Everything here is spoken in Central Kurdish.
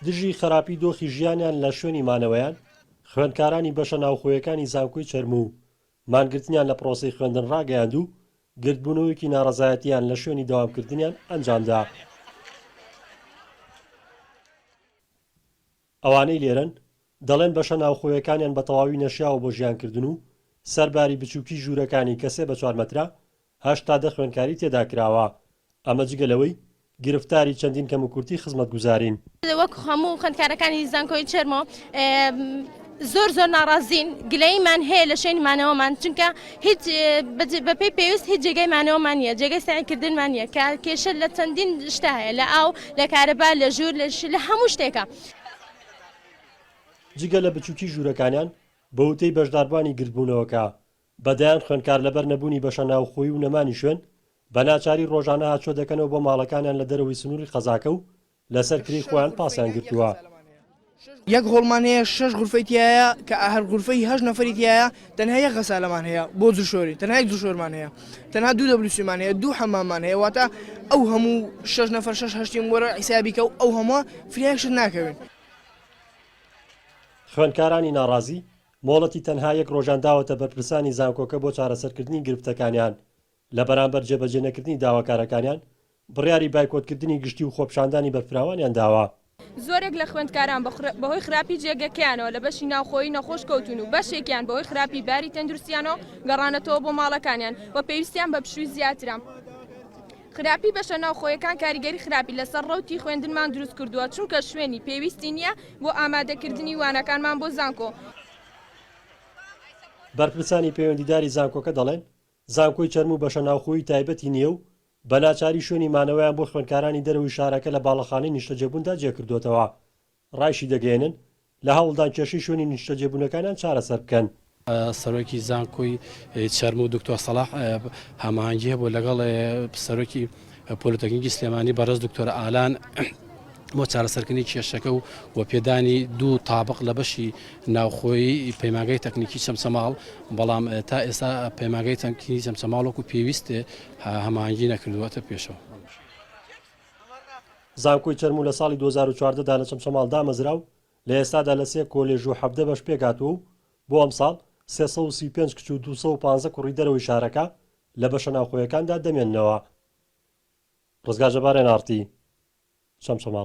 دژی خراپی دۆخی ژیانیان لە شوێنی مانەوەیان خوێندکارانی بەشەناوخۆیەکانی زانکۆی چەرم و مانگرتنیان لە پرۆسەی خوێندن ڕاگەیاند و گردبونەوەیەکی ناڕەزایەتیان لە شوێنی داوامکردنیان ئەنجامدا. ئەوانەی لێرەن دەڵێن بەشەناوخۆیەکانیان بە تەواوی نەشیاوە بۆ ژیانکردن و سەرباری بچووکی ژوورەکانی کە 3 بە 4 مەترە 80 خوێندکاری تێدا کراوە. ئەمە جگەلەوەی گرفتاری چەندین کەم و کورتی خزمەتگوزارین. وەک هەموو خوێندکارەکانی زانکۆی چەرمەوە زۆر ناڕازین، گلەیمان هەیە لە شوێنمانەوەمان، چونکە هیچ بەپێی پێویست هیچ جێگەیمانەوەمان نییە، جێگەی سعیکردنمان نییە، کە کێشە لە چەندین شتە هەیە، لە ئاو، لە کارەبا، لە ژوور، لە هەموو شتێکە. جگە لە بچووکی ژوورەکانیان بە وتەی بەشداربوانی گردبوونەوەکە بەدایان خوێندکار لەبەر نەبوونی بەشەناوخۆیی و نەمانی شوێن بە ناچاری ڕۆژانە هاتچۆ دەکەنەوە بۆ ماڵەکانیان لە دەرەوەی سنووری قەزاکە و لەسەر کری خۆیان پاسیان گرتووە. یەک هۆڵمان هەیە 6 غورفەی تایە کە هەر غورفەی 8 نەفەری تایە، تەنها یەک غەسالەمان هەیە بۆ جوشۆری، تەنها یەک جوشۆرمان هەیە، تەنها 2 دەبلوسیمان هەیە، 2 حەماممان هەیە، واتە ئەو هەموو 6 نەفەر 6 وەرە حیسابیکە و ئەو هەموو فریاکشت ناکەوین. خوێندکارانی ناڕازی مۆڵەتی تەنها یەک ڕۆژان داوەتە بەرپرسانی زانکۆکە بۆ چارەسەرکردنی گرفتەکانیان لە بەرامبەر جێبەجێ نەکردنی داواکارەکانیان بڕیاری بایکۆتکردنی گشتی و خۆپشاندانی بەرفراوانیان داوە. زۆرێک لە خوێندکاران بەهۆی خراپی جێگەکەیانەوە لە بەشی ناوخۆیی نەخۆش کەوتون و بەشێکیان بەهۆی خراپی باری تەندروستیانەوە گەڕانەتەوە بۆ ماڵەکانیان و پێویستیان بە پشووی زیاترە. خراپی بەشەناوخۆیەکان کاریگەری خراپی لەسەر ڕەوتی خوێندنمان دروست کردووە، چونکە شوێنی پێویستی نییە بۆ ئامادەکردنی وانەکانمان بۆ زانکۆ. بەرپرسانی پەیوەندیداری زانکۆکە دەڵێن زانکۆی چەرم و بەشەناوخۆیی تایبەتی نییە و بە ناچاری شوێنی مانەوەیان بۆ خوێندکارانی دەرەوەی شارەکە لە باڵەخانەی نیشتەجێبووندا جێکردوتەوە. ڕایشی دەگەێنن لە هەوڵدان کێشەی شوێنی نیشتەجێبوونەکانیان چارەسەر بکەن. سەرۆکی زانکۆی چەرم و دکتۆر سەلاح هەماهەنگی هەبوو لەگەڵ سەرۆکی پۆلیتەکنیکی سلێمانی بەڕێز دکتۆر ئالان بۆ چارەسەرکردنی کێشەکە و پێدانی 2 تابق لە بەشی ناوخۆیی پەیمانگەی تەکنیکی چەمچەماڵ، بەڵام تا ئێستا پەیمانگەی تەکنیکی چەمچەماڵ وەکو پێویستێ هەماهەنگی نەکردووەتە پێشەوە. زانکۆی چەرم و لە ساڵی 2014دا لە چەمچەماڵ دامەزرا و لە ئێستادا لە 3 کۆلێژ و 17 بەش پێکاتوە و بۆ ئەم ساڵ 335 کچ و 215 کوڕی دەرەوەی شارەکە لە بەشەناوخۆیەکاندا دەمێننەوە. ڕزگار جەبار NRT چەمچەماڵ.